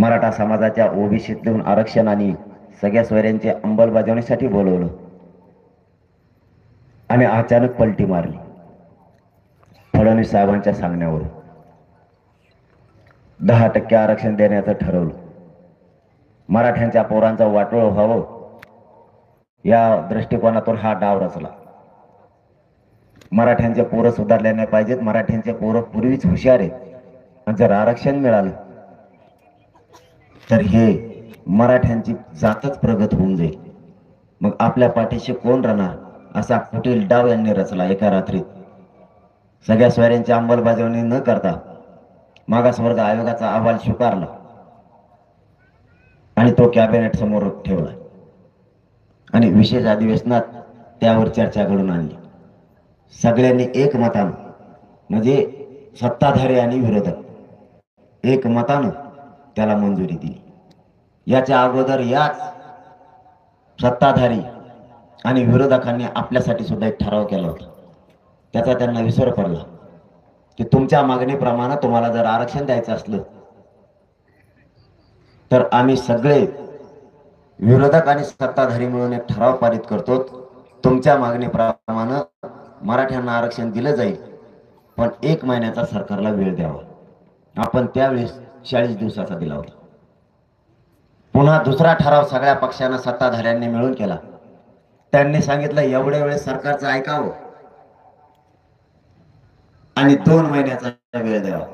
मराठा समाजाच्या ओबीसीतून आरक्षण आणि सगळ्या सोयऱ्यांची अंमलबजावणीसाठी बोलवलं आणि अचानक पलटी मारली फडणवीस साहेबांच्या सांगण्यावर 10% आरक्षण देण्याचं ठरवलं. मराठ्यांच्या पोरांचं वाटोळ व्हावं या दृष्टिकोनातून हा डाव रचला. मराठ्यांचे पोरं सुधारले नाही पाहिजेत, मराठ्यांचे पोरं पूर्वीच हुशार आहेत. जर आरक्षण मिळालं तर हे मराठ्यांची जातच प्रगत होऊन जाईल. मग आपल्या पाठीशी कोण राहणार असा कुटील डाव यांनी रचला. एका रात्रीत सगळ्या सोयऱ्यांची अंमलबजावणी न करता मागासवर्ग आयोगाचा अहवाल स्वीकारला आणि तो कॅबिनेट समोर ठेवला आणि विशेष अधिवेशनात त्यावर चर्चा घडून आणली. सगळ्यांनी एकमतानं, म्हणजे सत्ताधारी आणि विरोधक एकमतानं त्याला मंजुरी दिली. याच्या अगोदर याच सत्ताधारी आणि विरोधकांनी आपल्यासाठी सुद्धा एक ठराव केला होता. त्याचा त्यांना विसर पडला की तुमच्या मागणीप्रमाणे तुम्हाला जर आरक्षण द्यायचं असलं तर आम्ही सगळे विरोधक आणि सत्ताधारी मिळून एक ठराव पारित करतो. तुमच्या मागणीप्रमाणे मराठ्यांना आरक्षण दिलं जाईल, पण 1 महिन्याचा सरकारला वेळ द्यावा. आपण त्यावेळेस 40 दिवसाचा दिला होता. पुन्हा दुसरा ठराव सगळ्या पक्षांना सत्ताधाऱ्यांनी मिळून केला. त्यांनी सांगितलं एवढ्या वेळेस सरकारचं ऐकावं आणि 2 महिन्याचा वेळ द्यावा.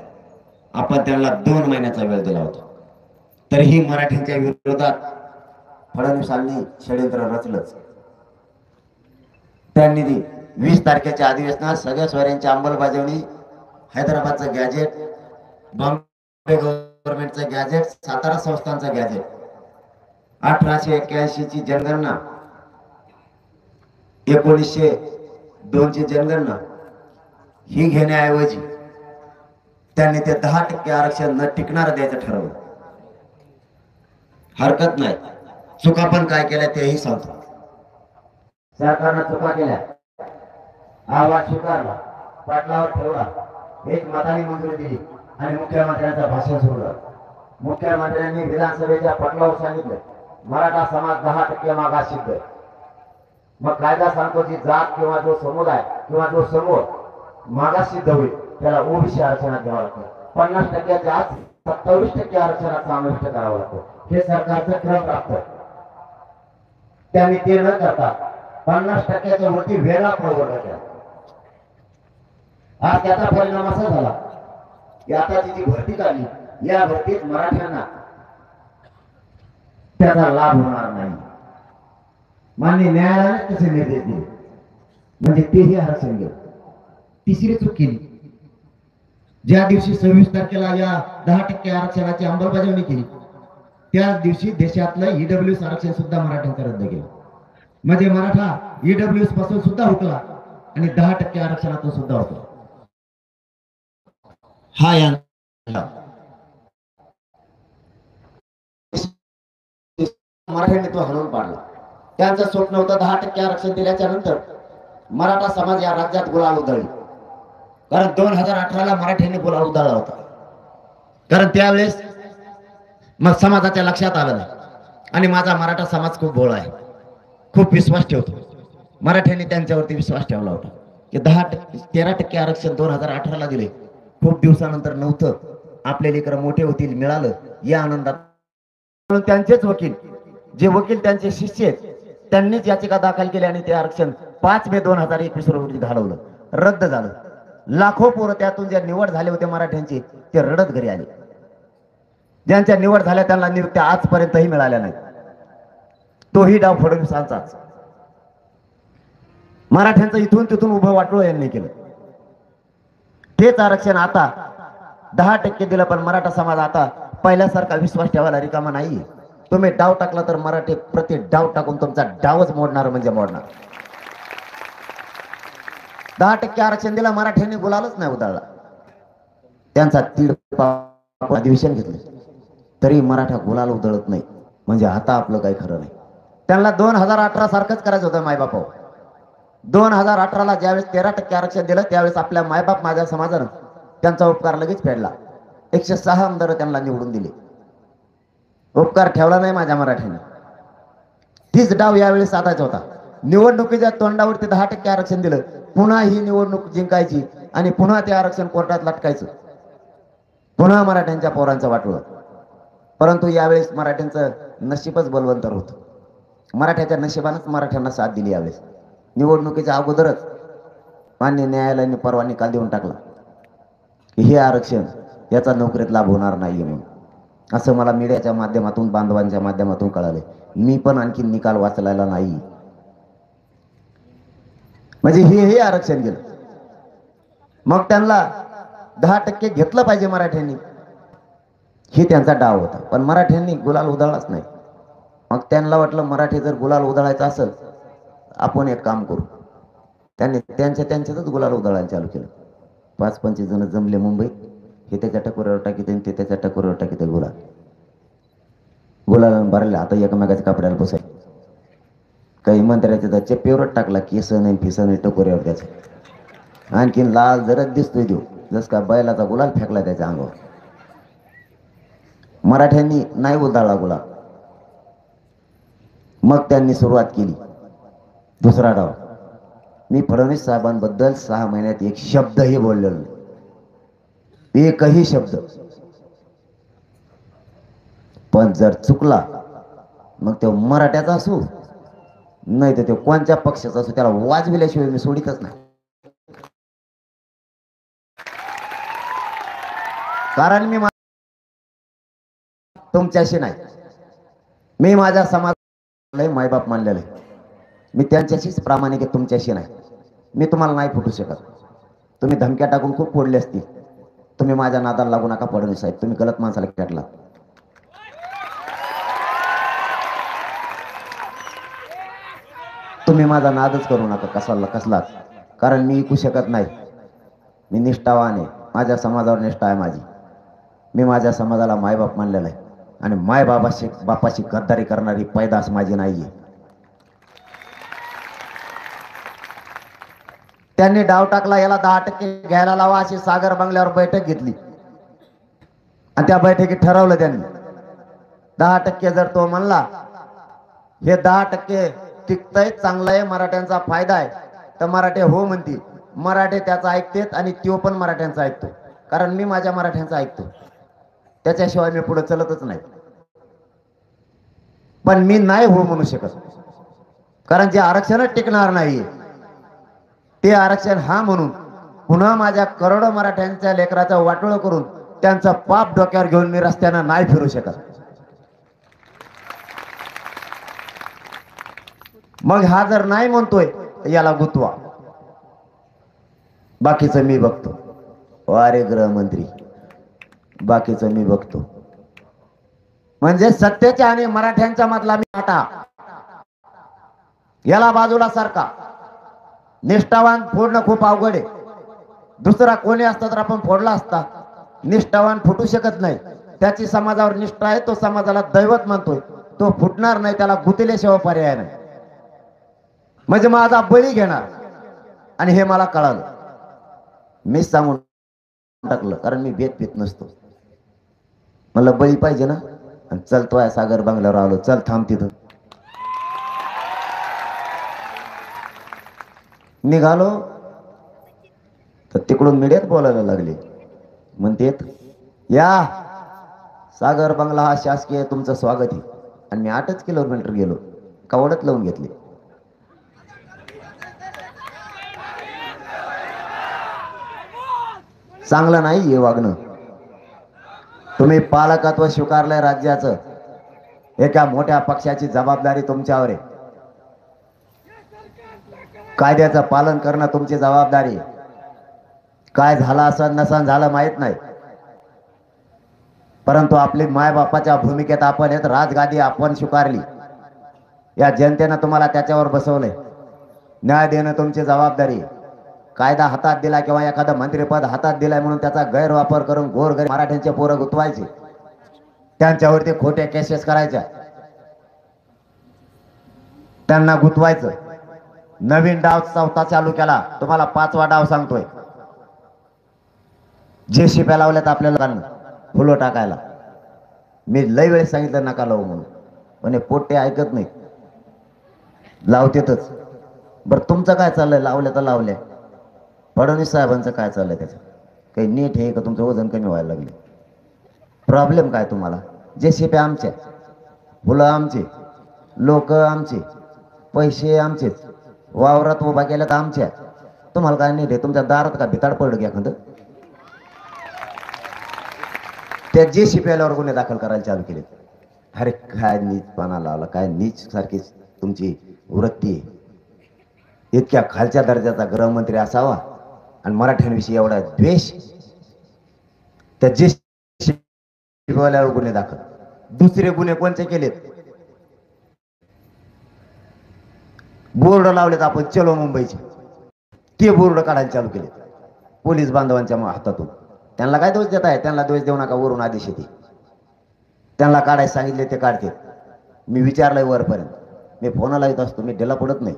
आपण त्यांना 2 महिन्याचा वेळ दिला होता. तरीही मराठ्यांच्या विरोधात फडणवीसांनी षडयंत्र रचलंच. त्यांनी 20 तारखेच्या अधिवेशनात सगळ्या सोयऱ्यांची अंमलबजावणी, हैदराबादचं गॅजेट, बॉम्बे गव्हर्नमेंटचं गॅजेट, सातारा संस्थांचं गॅजेट, 1881 ची जनगणना, 1902 ची जनगणना ही घेण्याऐवजी त्यांनी ते 10% आरक्षण न टिकणार द्यायचं ठरवलं. हरकत नाही, चुका पण काय केल्या तेही सांगतो. सरकारनं चुका केल्या, आवाज स्वीकारला, पाटलावर ठेवला, एक मताने मंजुरी दिली आणि मुख्यमंत्र्यांचं भाषण सुरू झालं. मुख्यमंत्र्यांनी विधानसभेच्या पटलावर सांगितलं मराठा समाज 10% मागास सिद्ध. मग कायदा सांगतो की जात किंवा जो समुदाय किंवा जो समूह मागास सिद्ध होईल त्याला ओबीसी आरक्षणात द्यावं लागतं. 50%च्या आत 27% आरक्षणात समाविष्ट करावं लागतं. हे सरकारचं क्रम राखतं. त्यांनी ते न करता 50%च्या वरती वेगळा प्रवर्ग केला. आज त्याचा परिणाम असा झाला की आता जी भरती काढली, या भरतीत मराठ्यांना त्याचा लाभ होणार नाही. मान्य न्यायालयाने तसे निर्देश दिले, म्हणजे तेही आरक्षण गेलं. तिसरी चूक केली. ज्या दिवशी 26 तारखेला या 10% आरक्षणाची अंमलबजावणी केली त्याच दिवशी देशातलं ईडब्ल्यूएस आरक्षण सुद्धा मराठ्यांचं रद्द केलं. म्हणजे मराठा ईडब्ल्यूएस पासून सुद्धा हुकला आणि 10% आरक्षणातून सुद्धा हुकला. हा या मराठ्यांनी तो हलवून पाडला. त्यांचं स्वप्न होतं 10% आरक्षण दिल्याच्या नंतर मराठा समाज या राज्यात गुलाल उधळली. कारण 2018ला मराठ्यांनी गुलाल उधळला होता. कारण त्यावेळेस मग समाजाच्या लक्षात आलं नाही. आणि माझा मराठा समाज खूप भोळा आहे, खूप विश्वास ठेवतो. मराठ्यांनी त्यांच्यावरती विश्वास ठेवला होता की 13% आरक्षण 2018ला दिले. खूप दिवसानंतर नव्हतं, आपले लेकरं मोठे होतील, मिळालं या आनंदात. म्हणून त्यांचेच वकील, जे वकील त्यांचे शिष्य आहेत, त्यांनीच याचिका दाखल केली आणि ते आरक्षण 5 मे 2021 रोजी घालवलं, रद्द झालं. लाखो पोरं त्यातून जे निवड झाले होते मराठ्यांचे ते रडत घरी आले. ज्यांच्या निवड झाल्या त्यांना नियुक्त्या आजपर्यंतही मिळाल्या नाहीत. तोही डाव फडणवीसांचाच. मराठ्यांचं इथून तिथून उभं वाटोळ यांनी केलं. तेच आरक्षण आता 10% दिलं, पण मराठा समाज आता पहिल्यासारखा विश्वास ठेवायला रिकामा नाहीये. तुम्ही डाव टाकला तर मराठी प्रति डाव टाकून तुमचा डावच मोडणार म्हणजे मोडणार. 10% आरक्षण दिला, मराठ्यांनी गुलालच नाही उधळला. त्यांचा तीड अधिवेशन घेतलं तरी मराठा गुलाल उधळत नाही, म्हणजे आता आपलं काही खरं नाही. त्यांना 2018 सारखंच करायचं होतं मायबापावर. 2018ला ज्यावेळेस 13% आरक्षण दिलं त्यावेळेस आपल्या मायबाप माझ्या समाजानं त्यांचा उपकार लगेच फेडला. 106 आमदार त्यांना निवडून दिले. उपकार ठेवला नाही माझ्या मराठ्याने. तीच डाव यावेळी साधायचा होता. निवडणुकीच्या तोंडावरती 10% आरक्षण दिलं, पुन्हा ही निवडणूक जिंकायची आणि पुन्हा ते आरक्षण कोर्टात लटकायचं, पुन्हा मराठ्यांच्या पोरांचं वाटलं. परंतु यावेळेस मराठ्यांचं नशीबच बलवंतर होतं. मराठ्याच्या नशिबानंच मराठ्यांना साथ दिली. यावेळेस निवडणुकीच्या अगोदरच मान्य न्यायालयाने परवा निकाल देऊन टाकला की हे आरक्षण याचा नोकरीत लाभ होणार नाहीये म्हणून. असं मला मीडियाच्या माध्यमातून, बांधवांच्या माध्यमातून कळाले. मी पण आणखी निकाल वाचलेला नाही. म्हणजे हे आरक्षण गेलं. मग त्यांना 10% घेतलं पाहिजे मराठ्यांनी, ही त्यांचा डाव होता. पण मराठ्यांनी गुलाल उधळलाच नाही. मग त्यांना वाटलं मराठी जर गुलाल उधळायचा असेल आपण एक काम करू. त्यांनी त्यांच्यातच गुलाल उधळायला चालू केलं. 5-25 जण जमले मुंबईत. हे त्याच्या टकोऱ्यावर टाकीत आणि ते त्याच्या टकोऱ्यावर टाकीत. गुलाला भरले आता एकमेकाच्या कपड्याला बसाय. काही मंत्र्याचे तर चेप्पेवरच टाकला, केस नाही फिस नाही टकोऱ्यावर त्याचं. आणखीन लाल जरच दिसतोय देऊ, जस का बैलाचा गुलाल फेकला त्याच्या अंगावर. मराठ्यांनी नाही उधळला गुलाल. मग त्यांनी सुरुवात केली दुसरा डाव. मी फडणवीस साहेबांबद्दल 6 महिन्यात एक शब्दही बोललेलो नाही, एकही शब्द. पण जर चुकला मग तो मराठ्याचा असू नाही तर तो कोणत्या पक्षाचा असू, त्याला वाजविल्याशिवाय मी सोडितच नाही. कारण मी तुमच्याशी नाही, मी माझ्या समाजाला मायबाप मानलेलं आहे. मी त्यांच्याशीच प्रामाणिक आहे, तुमच्याशी नाही. मी तुम्हाला नाही फुटू शकत. तुम्ही धमक्या टाकून खूप फोडले असतील. तुम्ही माझ्या नादाला लागू नका फडणवीस साहेब, तुम्ही गलत माणसाला खेळला. तुम्ही माझा नादच करू नका कसलाच. कारण मी ऐकू शकत नाही. मी निष्ठावान आहे, माझ्या समाजावर निष्ठा आहे माझी. मी माझ्या समाजाला मायबाप मानलेला आहे आणि बापाशी गद्दारी करणारी पैदास माझी नाहीये. त्यांनी डाव टाकला, याला 10% घ्यायला लावा अशी सागर बंगल्यावर बैठक घेतली आणि त्या बैठकीत ठरवलं त्यांनी 10% जर तो म्हणला हे 10% टिकतंय, चांगलं आहे, मराठ्यांचा फायदा आहे, तर मराठे हो म्हणतील. मराठे त्याचा ऐकतेत आणि तो पण मराठ्यांचा ऐकतो. कारण मी माझ्या मराठ्यांचा ऐकतो, त्याच्याशिवाय मी पुढे चलतच नाही. पण मी नाही हो म्हणू शकत, कारण जे आरक्षणच टिकणार नाहीये ते आरक्षण हा म्हणून पुन्हा माझ्या करोडो मराठ्यांच्या लेकराचं वाटोळं करून त्यांचा पाप डोक्यावर घेऊन मी रस्त्यानं नाही फिरू शकत. मग हा जर नाही म्हणतोय तर याला गुतवा, बाकीचं मी बघतो. वारे गृहमंत्री, बाकीचं मी बघतो. म्हणजे सत्तेच्या आणि मराठ्यांच्या मधला मी आटा, याला बाजूला सारखा. निष्ठावान फोडणं खूप अवघड आहे. दुसरा कोणी असता तर आपण फोडला असता. निष्ठावान फुटू शकत नाही. त्याची समाजावर निष्ठा आहे, तो समाजाला दैवत मानतोय, तो फुटणार नाही, त्याला गुतल्याशिवाय पर्याय नाही. म्हणजे माझा बळी घेणार. आणि हे मला कळालं, मीच सांगून टाकलं. कारण मी भेद पीत नसतो. मला बळी पाहिजे ना, आणि चलतोय सागर बंगल्यावर आलो, चल थांब तिथं. निघालो तर तिकडून मीडियात बोलायला लागले. म्हणतेत या सागर बंगला हा शासकीय, तुमचं स्वागत आहे. आणि मी 8 किलोमीटर गेलो, कवडत लावून घेतले. चांगलं नाही हे वागणं. तुम्ही पालकत्व स्वीकारलंय राज्याचं, एका मोठ्या पक्षाची जबाबदारी तुमच्यावर आहे. कायद्याचं पालन करणं तुमची जबाबदारी. काय झालं असं नसन झालं माहित नाही, परंतु आपली मायबापाच्या भूमिकेत आपण आहेत. राजगादी आपण स्वीकारली. या जनतेनं तुम्हाला त्याच्यावर बसवलंय. न्याय देणं तुमची जबाबदारी. कायदा हातात दिला किंवा एखादं मंत्रिपद हातात दिलाय म्हणून त्याचा गैरवापर करून गोरगरीब मराठ्यांचे पोरं गुतवायचे, त्यांच्यावरती खोटे केसेस करायच्या, त्यांना गुतवायचं. नवीन डाव 4था चालू केला. तुम्हाला 5वा डाव सांगतोय. जे शिप्या लावल्यात आपल्या लोकांना फुलं टाकायला. मी लय वेळेस सांगितलं नका लावू म्हणून, पण हे पोट्टे ऐकत नाही, लावतेतच. बरं तुमचं काय चाललंय? लावल्या तर लावल्या. फडणवीस साहेबांचं काय चाललंय? त्याचं काही नीट आहे का? तुमचं वजन कमी व्हायला लागले? प्रॉब्लेम काय तुम्हाला? जेसीपी आमच्या, फुलं आमचे, लोक आमचे, पैसे आमचेच, वावरात उभा केल्या तर आमच्या. तुम्हाला काय नीट आहे? तुमच्या दारात का भिताड पडलं घ्या एखादं? त्या जेसीपी आल्यावर गुन्हे दाखल करायला चालू केले. अरे काय नीचपणा लावला, काय नीच सारखीच तुमची वृत्ती आहे. इतक्या खालच्या दर्जाचा गृहमंत्री असावा आणि मराठ्यांविषयी एवढा द्वेष. त्या जेसीबीवाल्यावर गुन्हे दाखल. दुसरे गुन्हे कोणते केलेत? बोर्ड लावलेत आपण चलो मुंबईचे, ते बोर्ड काढायला चालू केले पोलीस बांधवांच्या हातातून. त्यांना काय दोष देत आहे? त्यांना दोष देऊ नका, वरून आदेश येते. त्यांना काढायला सांगितले ते काढते. मी विचारलंय वरपर्यंत, मी फोनाला येत असतो, मी ढिला पडत नाही.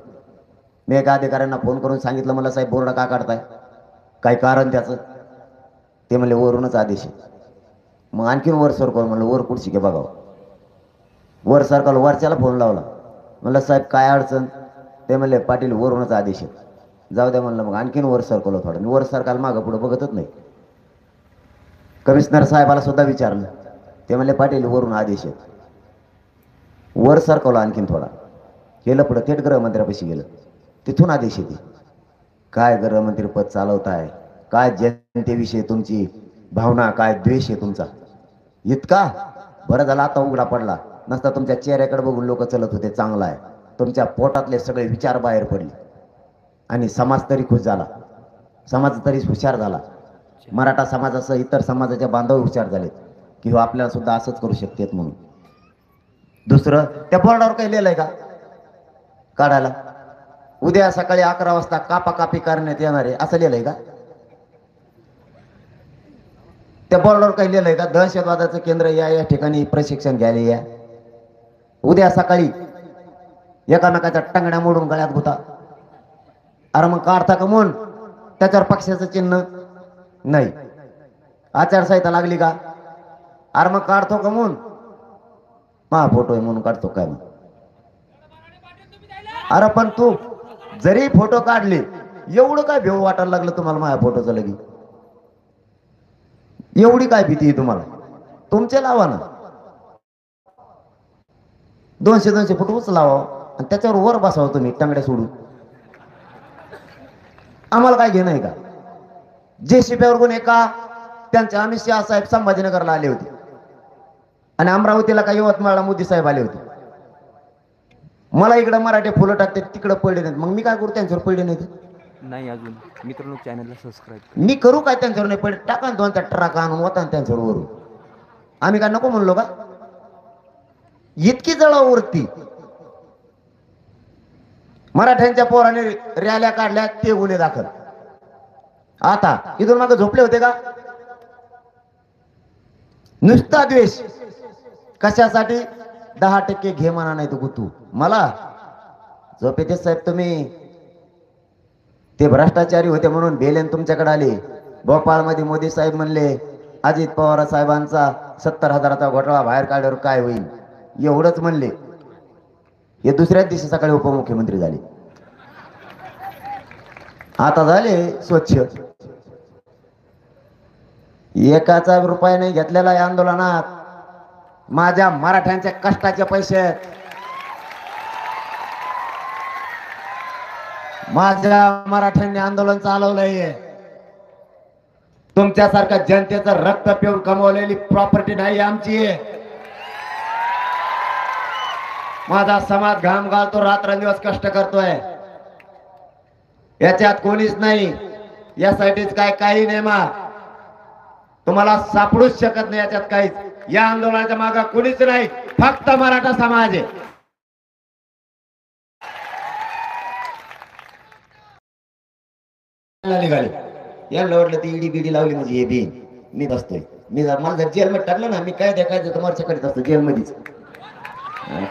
मी एका अधिकाऱ्यांना फोन करून सांगितलं, मला साहेब बोर्ड का काढताय, काय कारण त्याचं? ते म्हणले वरूनच आदेश आहे. मग आणखीन वर सरकवलं, म्हणलं वर कुठशी घे बघावं. वर सरकवलं, वरच्याला फोन लावला, म्हणलं साहेब काय अडचण? ते म्हणले पाटील वरूनच आदेश आहे. जाऊ द्या म्हणलं. मग आणखीन वर सरकवलं थोडं. मी वर सरकायला मागं पुढं बघतच नाही. कमिशनर साहेबाला सुद्धा विचारलं, ते म्हणले पाटील वरून आदेश आहे. वर सरकवलं आणखीन थोडा, केलं पुढं, थेट गृहमंत्र्यापाशी गेलं, तिथून आदेश येते. काय गृहमंत्री पद चालवताय? काय जनतेविषयी तुमची भावना, काय द्वेष आहे तुमचा इतका? बरं झालं आता उघडा पडला, नसता तुमच्या चेहऱ्याकडे बघून लोक चलत होते चांगला आहे. तुमच्या पोटातले सगळे विचार बाहेर पडले आणि समाज तरी खुश झाला, समाज तरी हुशार झाला. मराठा समाजासह इतर समाजाच्या बांधव हुशार झालेत की हो आपल्याला सुद्धा असंच करू शकतेत म्हणून. दुसरं, त्या बोर्डावर काही लिहिलंय का काढायला? उद्या सकाळी 11 वाजता कापाकापी करण्यात येणार आहे असं लिहिलंय का? त्या बोर्डावर काही लिहिलंय का? दहशतवादाचं केंद्र या ठिकाणी प्रशिक्षण घ्यायला या. उद्या सकाळी एकामेकाच्या टंगड्या मोडून गळ्यात गुता. अरे मग काढता का म्हणून त्याच्यावर पक्षाचं चिन्ह नाही? आचारसंहिता लागली का? अरे मग काढतो का म्हणून मा फोटो आहे म्हणून काढतो काय? मग अरे पण तू जरी फोटो काढले, एवढं काय भेव वाटायला लागलं तुम्हाला माझ्या फोटोचं? लगी एवढी काय भीती आहे तुम्हाला? तुमचे लावा ना, 200 फोटो उचलावा आणि त्याच्यावर वर बसावं तुम्ही टांगड्या सोडून. आम्हाला काय घेणं आहे का? जेसीबीवर गुन्हे का? त्यांचे अमित शहा साहेब संभाजीनगरला आले होते आणि अमरावतीला काही यवतमाळला मोदी साहेब आले होते. मला इकडं मराठी फुलं टाकते, तिकडं पडले नाहीत. मग मी काय करू? त्यांच्यावर पडले नाहीत नाही अजून मित्रांनो, चॅनलला सबस्क्राईब मी करू काय? त्यांच्यावर नाही पडले, टाका 2 ट्रक आणून होता त्यांच्यावर वरून. आम्ही काय नको म्हणलो का? इतकी जळावरती मराठ्यांच्या पोराने रॅल्या काढल्या, ते गुन्हे दाखल. आता इथून मागे झोपले होते का? नुसता द्वेष कशासाठी? 10% घे म्हणा, नाही तू तू मला झोप येते साहेब. तुम्ही ते भ्रष्टाचारी होते म्हणून बेलेन तुमच्याकडे आले. भोपाळमध्ये मोदी साहेब म्हणले अजित पवार साहेबांचा 70,000चा घोटाळा बाहेर काढल्यावर काय होईल, एवढंच म्हणले. हे दुसऱ्याच दिवशी सकाळी उपमुख्यमंत्री झाले. आता झाले स्वच्छ. एकाचा रुपया नाही घेतलेला या आंदोलनात. माझ्या मराठ्यांच्या कष्टाचे पैसे, माझ्या मराठ्यांनी आंदोलन चालवलंय. तुमच्यासारखा जनतेचं रक्त पिऊन कमवलेली प्रॉपर्टी नाही आमची. माझा समाज घाम घालतो, रात्रंदिवस कष्ट करतोय, याच्यात कोणीच नाही. यासाठीच काय काही नाही मा, तुम्हाला सापडूच शकत नाही याच्यात काहीच. या आंदोलनाच्या मागे कोणीच नाही, फक्त मराठा समाज आहे. निघाले यांना वाटलं ती ईडी बिडी लावली म्हणजे हे बी मी बसतोय. मी मला जर जेलमध्ये टाकलं ना, मी काय देखायचं तुम्हाला करीत असतो जेलमध्येच,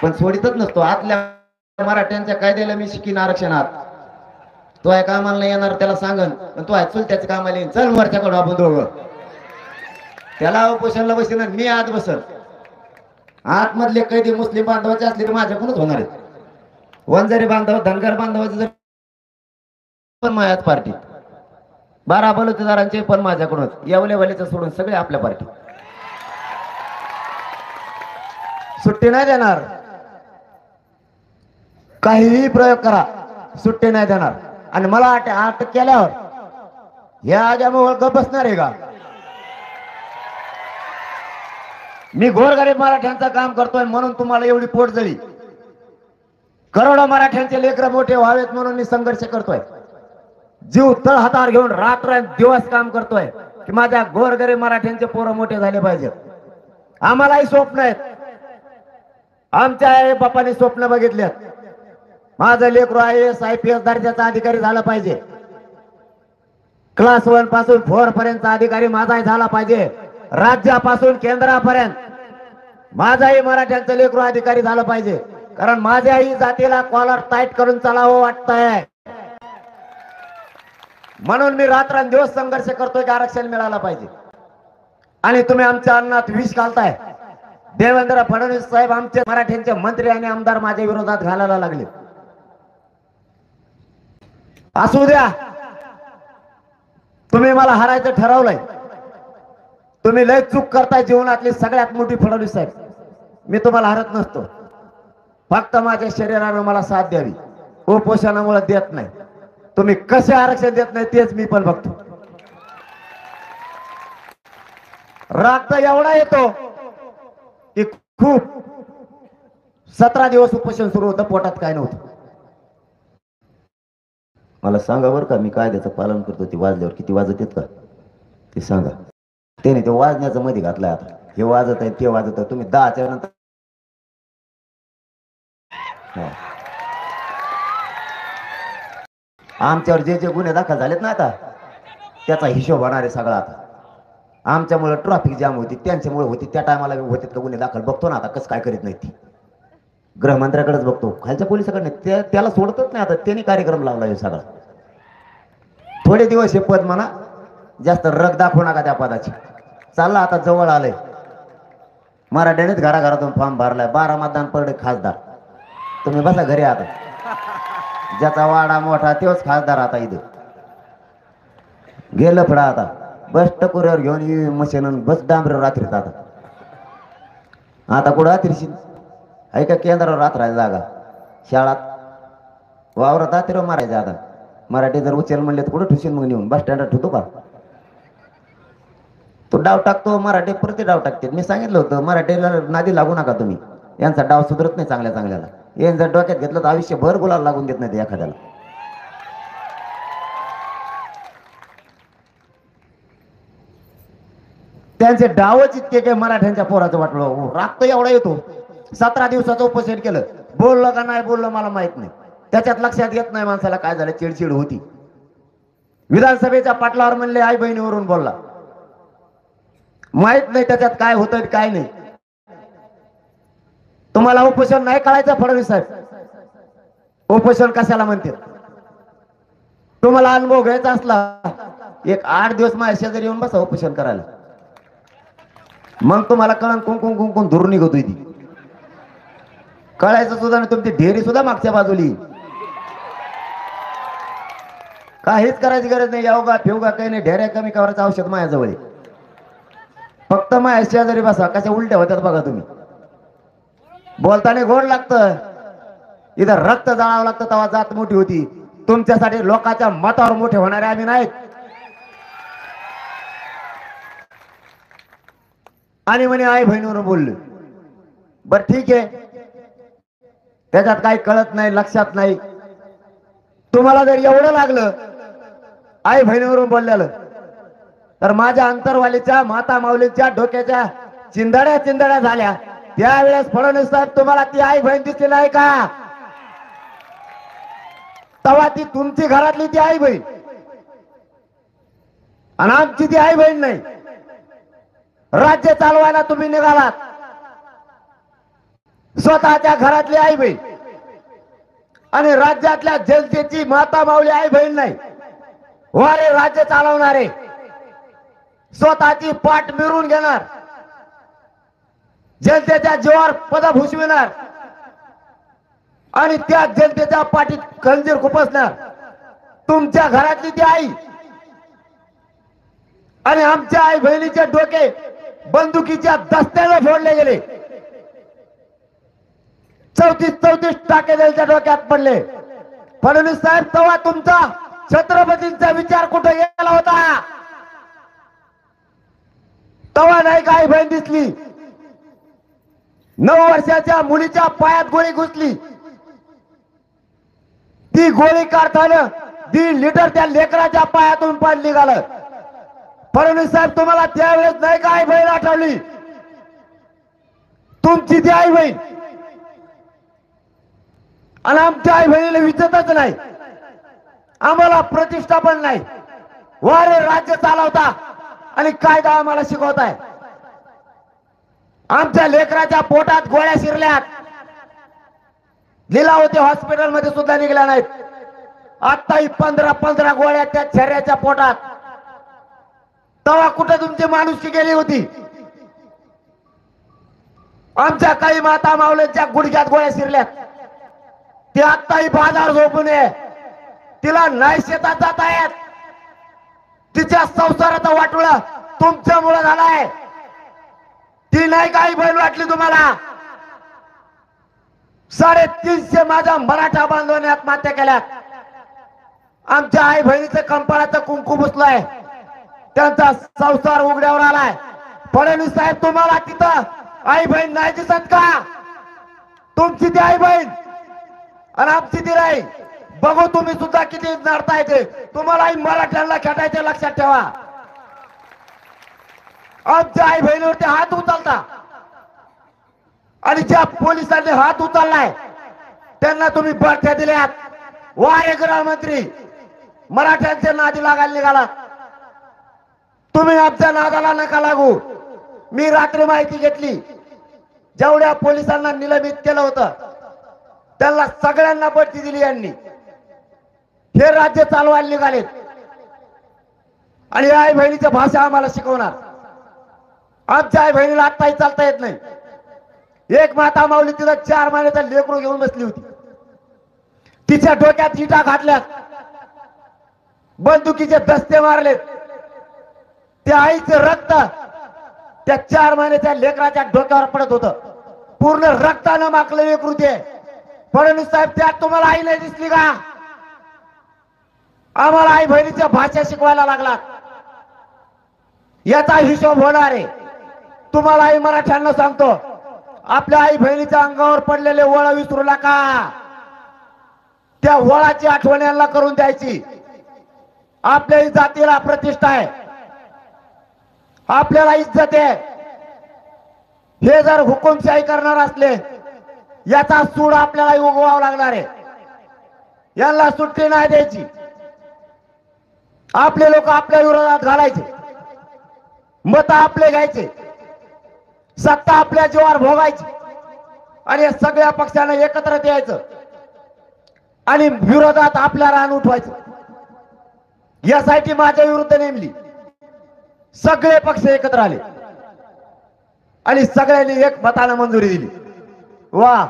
पण सोडितच नसतो. आतल्या मराठ्यांच्या कायद्याला मी शिकीन आरक्षणात. तो आहे कामाला नाही येणार त्याला सांगन, पण तो आहे चुलत्याच्या कामाला येईन. चल वरच्याकडं आपण दोघं त्याला उपोषणला बसेन, मी आत बसल. आतमधले कैदी मुस्लिम बांधवाचे असले तर माझ्याकडूनच होणार आहेत. वंजारी बांधव धनगर बांधवाचे जर पण माझ्याच पार्टीत, 12 बलुतेदारांचे पण माझ्याकडूनच, येवलेवालीचं सोडून सगळे आपल्या पार्टीत. सुट्टी नाही देणार. काहीही प्रयोग करा, सुट्टी नाही देणार. आणि मला अटक केल्यावर या आजामुळे गप बसणार आहे का? मी गोरगरीब मराठ्यांचं काम करतोय म्हणून तुम्हाला एवढी पोटजळी. करोडो मराठ्यांचे लेकरं मोठे व्हावेत म्हणून मी संघर्ष करतोय. जीव तळ हातावर घेऊन रात्र दिवस काम करतोय की माझ्या गोरगरीब मराठ्यांचे पोरं मोठे झाले पाहिजेत. आम्हालाही स्वप्न आहेत. आमच्या आई बापाने स्वप्न बघितलेत. माझं लेकरू IAS IPS दर्जाचा अधिकारी झाला पाहिजे. क्लास 1 पासून 4 पर्यंतचा अधिकारी माझाही झाला पाहिजे. राज्यापासून केंद्रापर्यंत माझाही मराठ्यांचं लेकरू अधिकारी झालं पाहिजे. कारण माझ्याही जातीला कॉलर टाईट करून चालावं वाटतंय. म्हणून मी रात्रंदिवस संघर्ष करतोय की आरक्षण मिळालं पाहिजे. आणि तुम्ही आमच्या अन्नात विष घालताय. देवेंद्र फडणवीस साहेब आमचे मराठ्यांचे मंत्री आणि आमदार माझ्या विरोधात घालायला लागले. असू द्या, तुम्ही मला हरायचं ठरवलंय. तुम्ही लय चूक करताय जीवनातली सगळ्यात मोठी फडणवीस साहेब. मी तुम्हाला हरत नसतो. फक्त माझ्या शरीरानं मला साथ द्यावी. उपोषणामुळे देत नाही. तुम्ही कसे आरक्षण देत नाही तेच मी पण बघतो. राग तर एवढा येतो की खूप. 17 दिवस उपोषण सुरू होतं, पोटात काय नव्हतं. मला सांगा बरं का, मी कायद्याचं पालन करतो. ती वाजल्यावर किती वाजत आहेत का ते सांगा. त्याने ते वाजण्याचं मध्ये घातलंय. आता हे वाजत आहे ते वाजत आहे. तुम्ही 10च्या नंतर आमच्यावर जे जे गुन्हे दाखल झालेत ना आता त्याचा हिशोब होणार आहे सगळा. आता आमच्यामुळे ट्रॅफिक जाम होती, त्यांच्यामुळे होती. त्या टायमाला होते का गुन्हे दाखल बघतो ना आता कसं काय करीत नाही. ती गृहमंत्र्याकडेच बघतो, खालच्या पोलिसाकडे त्याला सोडतच नाही. आता त्यांनी कार्यक्रम लावला सगळा. थोडे दिवस हे पद म्हणा, जास्त रग दाखवू नका त्या पदाची. चालला आता जवळ आलंय. मराठ्यानेच घराघरातून फॉर्म भरलाय. 12 मतदान पडले खासदार. तुम्ही बसा घरी. आता ज्याचा वाडा मोठा तोच खासदार. आता इथं गेलं फडा. आता बस टकोऱ्यावर घेऊन मशीन बस डांबऱ्यावर रात्रीत. आता कुठं रात्रीशी आहे का? केंद्रावर रात राहायला जागा, शाळात वावरात रात्रीवर मारायचं. आता मराठी जर उचल म्हणले तर कुठं ठुशील मग नेऊन? बस स्टँडवर ठेवतो का? तो डाव टाकतो. मराठी प्रति डाव टाकते. मी सांगितलं होतं मराठीला नादी लागू नका तुम्ही. यांचा डाव सुधरत नाही चांगल्या चांगल्याला. हे जर डोक्यात घेतलं तर आयुष्यभर गुलाल लागून देत नाही एखाद्याला. त्यांचे डावच इतके काय मराठ्यांच्या पोराचं वाटलं. राग तर एवढा येतो. 17 दिवसाचं उपोषण केलं. बोललं का नाही बोललं मला माहित नाही. त्याच्यात लक्षात येत नाही माणसाला काय झालं. चिडचिड होती. विधानसभेच्या पाटलावर म्हणले आई बहिणीवरून बोलला. माहित नाही त्याच्यात काय होतं काय नाही. तुम्हाला उपोषण नाही कळायचं फडणवीस साहेब? उपोषण कशाला म्हणते? तुम्हाला अनुभव घ्यायचा असला एक 8 दिवस माझ्या शेजारी येऊन बसा उपोषण करायला. मग तुम्हाला कळण कुंकुम कुंकुम धुरू निघतोय ती. कळायचं सुद्धा नाही. तुमची ढेरी सुद्धा मागच्या बाजूली. काहीच करायची गरज नाही. योगा फेवगा काही नाही. ढेऱ्या कमी करायचं औषध माझ्याजवळ आहे. फक्त माझ्या शेजारी बसा. कशा उलट्या होत्यात बघा तुम्ही. बोलताना गोड लागतं. इथं रक्त जाळावं लागतं तेव्हा जात मोठी होती. तुमच्यासाठी लोकांच्या मतावर मोठे होणारे आम्ही नाहीत. आणि म्हणे आई बहिणीवरून बोललो. बर ठीक आहे, त्याच्यात काही कळत नाही लक्षात नाही. तुम्हाला जर एवढं लागलं आई बहिणीवरून बोललेलं तर माझ्या अंतरवालीच्या माता माऊलीच्या डोक्याच्या चिंदड्या चिंदड्या झाल्या. त्यावेळेस फडणवीस साहेब तुम्हाला ती आई बहीण दिसली नाही का? तेव्हा ती तुमची घरातली ती आई बहीण आणि आमची ती आई बहीण नाही. राज्य चालवायला तुम्ही निघालात. स्वतःच्या घरातली आई बहीण आणि राज्यातल्या जनतेची माता माऊली आई बहीण नाही. वारे राज्य चालवणारे स्वतःची पाठ मिळवून घेणार जनतेच्या जीवावर पद भूषविणार आणि त्या जनतेच्या पाठीत खंजीर खुपसणार तुमच्या घरातली ती आई आणि आमच्या आई बहिणीचे डोके बंदुकीच्या दस्त्याने फोडले गेले. 34 टाके त्यांच्या डोक्यात पडले. फडणवीस साहेब, तेव्हा तुमचा छत्रपतींचा विचार कुठे गेला होता? तेव्हा नाही का आई बहीण दिसली? 9 वर्षाच्या मुलीच्या पायात गोळी घुसली. ती गोळी काढताना 1.5 लिटर त्या लेकराच्या पायातून पाणी निघालं. फडणवीस साहेब, तुम्हाला त्यावेळेस नाही का आई बहीण आठवली? तुमची ती आई बहीण आणि आमच्या आई बहिणीला विचारतच नाही. आम्हाला प्रतिष्ठा पण नाही. वारे राज्य चालवता आणि कायदा आम्हाला शिकवताय. आमच्या लेकराच्या पोटात गोळ्या शिरल्यात. लिलाव होते हॉस्पिटलमध्ये सुद्धा निघल्या नाहीत. आताही 15 गोळ्या त्या छर्याच्या पोटात. तेव्हा कुठे तुमची माणुसकी गेली होती? आमच्या काही माता माऊलींच्या गुडघ्यात गोळ्या शिरल्यात. ती आताही बाजार झोपून आहे. तिला नाही शेतात जाता येत. तिच्या संसाराचा वाटोळा तुमच्यामुळे झालाय. ती नाही काही बहीण वाटली तुम्हाला? 350 माझ्या मराठा बांधवांनी आत्महत्या केल्यात. आमच्या आई बहिणीचं कंपाळाचं कुंकू पुसलंय. त्यांचा संसार उघड्यावर आलाय. फडणवीस साहेब, तुम्हाला तिथं आई बहीण नाही दिसत का? तुमची ती आई बहीण आणि आमची ती नाही. बघू तुम्ही सुद्धा किती नडता येते. तुम्हालाही मराठ्यांना खेटायचे, लक्षात ठेवा. आमच्या आई बहिणीवरती हात उचलता आणि ज्या पोलिसांनी हात उचललाय त्यांना तुम्ही बढत्या दिल्यात. वारे गृहमंत्री, मराठ्यांच्या नादी लागायला निघाला. तुम्ही आमच्या नादाला नका लागू. मी रात्री माहिती घेतली. जेवढ्या पोलिसांना निलंबित केलं होतं त्यांना सगळ्यांना बढती दिली यांनी. हे राज्य चालवायला निघालेत आणि आई बहिणीची भाषा आम्हाला शिकवणार. आमच्या आई बहिणीला आत्ताही चालता येत नाही. एक माता माऊली तिला 4 महिन्याचा लेकरू घेऊन बसली होती. तिच्या डोक्यात इटा घातल्यात, बंदुकीचे दस्ते मारलेत. त्या आईचं रक्त त्या 4 महिन्याच्या लेकराच्या डोक्यावर पडत होतं. पूर्ण रक्तानं माखलं लेकरू ते. फडणवीस साहेब, त्यात तुम्हाला आई नाही दिसली का? आम्हाला आई बहिणीच्या भाषा शिकवायला लागलात. याचा हिशोब होणार आहे. तुम्हाला आई मराठ्यांना सांगतो, आपल्या आई बहिणीच्या अंगावर पडलेले वळ विसरू नका. त्या वळाची आठवण यांना करून द्यायची. आपल्या जातीला प्रतिष्ठा आहे, आपल्याला इज्जत आहे. हे जर हुकुमशाही करणार असले याचा सूड आपल्याला उगवावा लागणार आहे. यांना सुट्टी नाही द्यायची. आपले लोक आपल्या विरोधात घालायचे, मत आपले घ्यायचे, सत्ता आपल्या जीवावर भोगायची आणि या सगळ्या पक्षांना एकत्र द्यायचं आणि विरोधात आपल्या रान उठवायचं. यासाठी माझ्या विरुद्ध नेमली. सगळे पक्ष एकत्र आले आणि सगळ्यांनी एक मताने मंजुरी दिली. वा,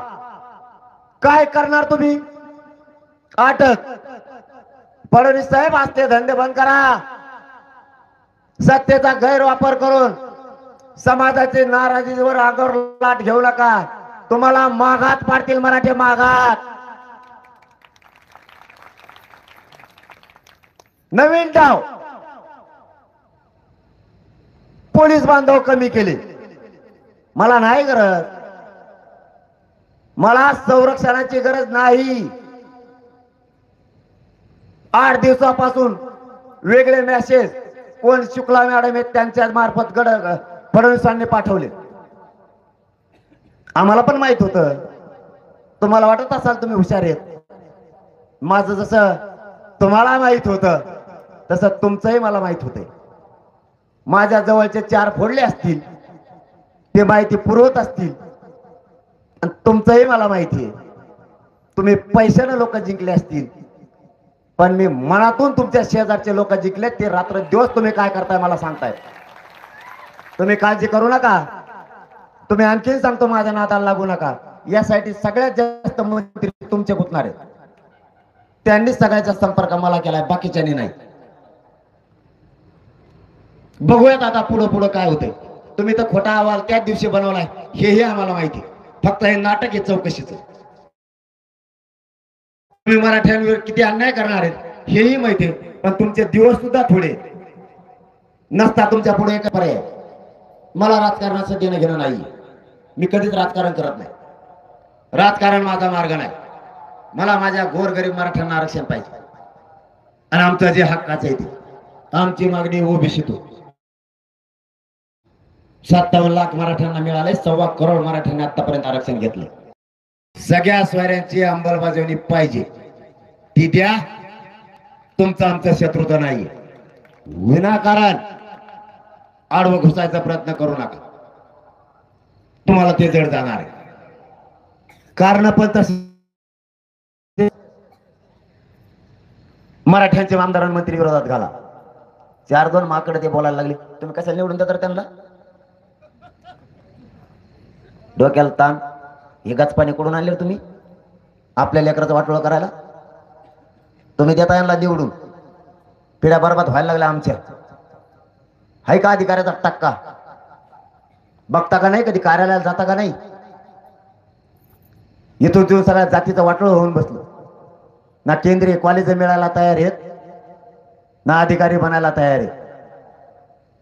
काय करणार तुम्ही? अटक. फडणवीस साहेब, असले धंदे बंद करा. सत्तेचा गैरवापर करून समाजाचे नाराजीवर आगावर लाट घेऊ नका. तुम्हाला मागात पाडतील मराठी, मागात. नवीन डाव. पोलीस बांधव कमी केले. मला नाही गरज. मला संरक्षणाची गरज नाही. 8 दिवसापासून वेगळे मेसेज कोण शुक्ला मॅडम आहेत त्यांच्या मार्फत फडणवीसांनी पाठवले. आम्हाला पण माहित होतं. तुम्हाला वाटत असाल तुम्ही हुशार आहेत. माझं जसं तुम्हाला माहित होतं तसं तुमचंही मला माहित होतंय. माझ्या जवळचे 4 फोडले असतील, ते माहिती पुरवत असतील. आणि तुमचंही मला माहिती आहे. तुम्ही पैशाने लोक जिंकले असतील, पण मी मनातून तुमच्या शेजारचे लोक जिंकले. ते रात्र दिवस तुम्ही काय करताय मला सांगताय. तुम्ही काळजी करू नका. तुम्ही आणखीन सांगतो माझ्या नादाला लागू नका. यासाठी सगळ्यात जास्त मंत्री तुमचे गुंतणार आहेत. त्यांनी सगळ्याचा संपर्क मला केलाय, बाकीच्यांनी नाही. बघूयात आता पुढं पुढं काय होतंय. तुम्ही तर खोटा अहवाल त्याच दिवशी बनवलाय हेही आम्हाला माहिती. फक्त हे नाटक आहे चौकशीचं. तुम्ही मराठ्यांवर किती अन्याय करणार आहेत हेही माहिती आहे. पण तुमचे दिवस सुद्धा थोडे नसता. तुमच्या पुढे एक पर्याय. मला राजकारणाचं देणं घेणं नाही. मी कधीच राजकारण करत नाही. राजकारण माझा मार्ग नाही. मला माझ्या गोरगरीब मराठ्यांना आरक्षण पाहिजे. आणि आमचं जे हक्काचं आहे ते आमची मागणी ओबीसीतून 57 लाख मराठ्यांना मिळाले. 1.25 करोड मराठ्यांनी आतापर्यंत आरक्षण घेतले. सगळ्या सोयऱ्यांची अंमलबजावणी पाहिजे. ती द्या. तुमचं आमचं शत्रुत्व नाही. विनाकारण आडवं घुसायचा प्रयत्न करू नका. तुम्हाला ते जड जाणार आहे. कारण पण तसे मराठ्यांचे आमदार आणि मंत्री विरोधात घाला. 4-2 माकडे ते बोलायला लागले. तुम्ही कशाला निवडून देता त्यांना? डोक्याला ताण. हे गचपाणी कुठून आणले तुम्ही? आपल्या लेकराचं वाटोळं करायला तुम्ही देता यांना निवडून. पिढ्या बरबाद व्हायला लागल्या आमच्या. हाय का अधिकाऱ्याचा टक्का? बघता का नाही? कधी कार्यालयाला जाता का नाही? इथून तिथून सगळ्या जातीचं वाटोळं होऊन बसलं. ना केंद्रीय कॉलेज मिळायला तयार आहेत, ना अधिकारी बनायला तयार आहेत.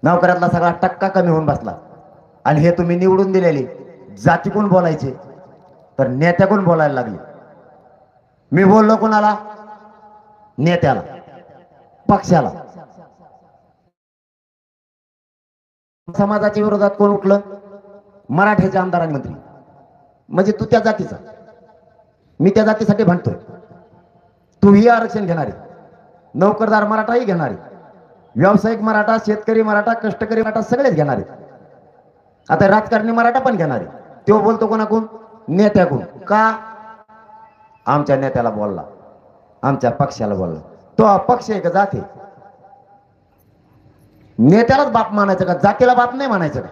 नोकऱ्यातला सगळा टक्का कमी होऊन बसला. आणि हे तुम्ही निवडून दिलेले जातीकून बोलायचे तर नेत्याकून बोलायला लागले. मी बोललो कोणाला? नेत्याला, पक्षाला. समाजाच्या विरोधात कोण उठलं? मराठ्याचे आमदार आणि मंत्री. म्हणजे तू त्या जातीचा, मी त्या जातीसाठी भांडतोय. तूही आरक्षण घेणारे, नोकरदार मराठाही घेणारे, व्यावसायिक मराठा, शेतकरी मराठा, कष्टकरी मराठा सगळेच घेणारे. आता राजकारणी मराठा पण घेणारे. तो बोलतो कोणाकून? नेत्याकून. का? आमच्या नेत्याला बोलला, आमच्या पक्षाला बोलला. तो अपक्ष आहे का जाती? नेत्यालाच बाप मानायचं का? जातीला बाप नाही मानायचं का?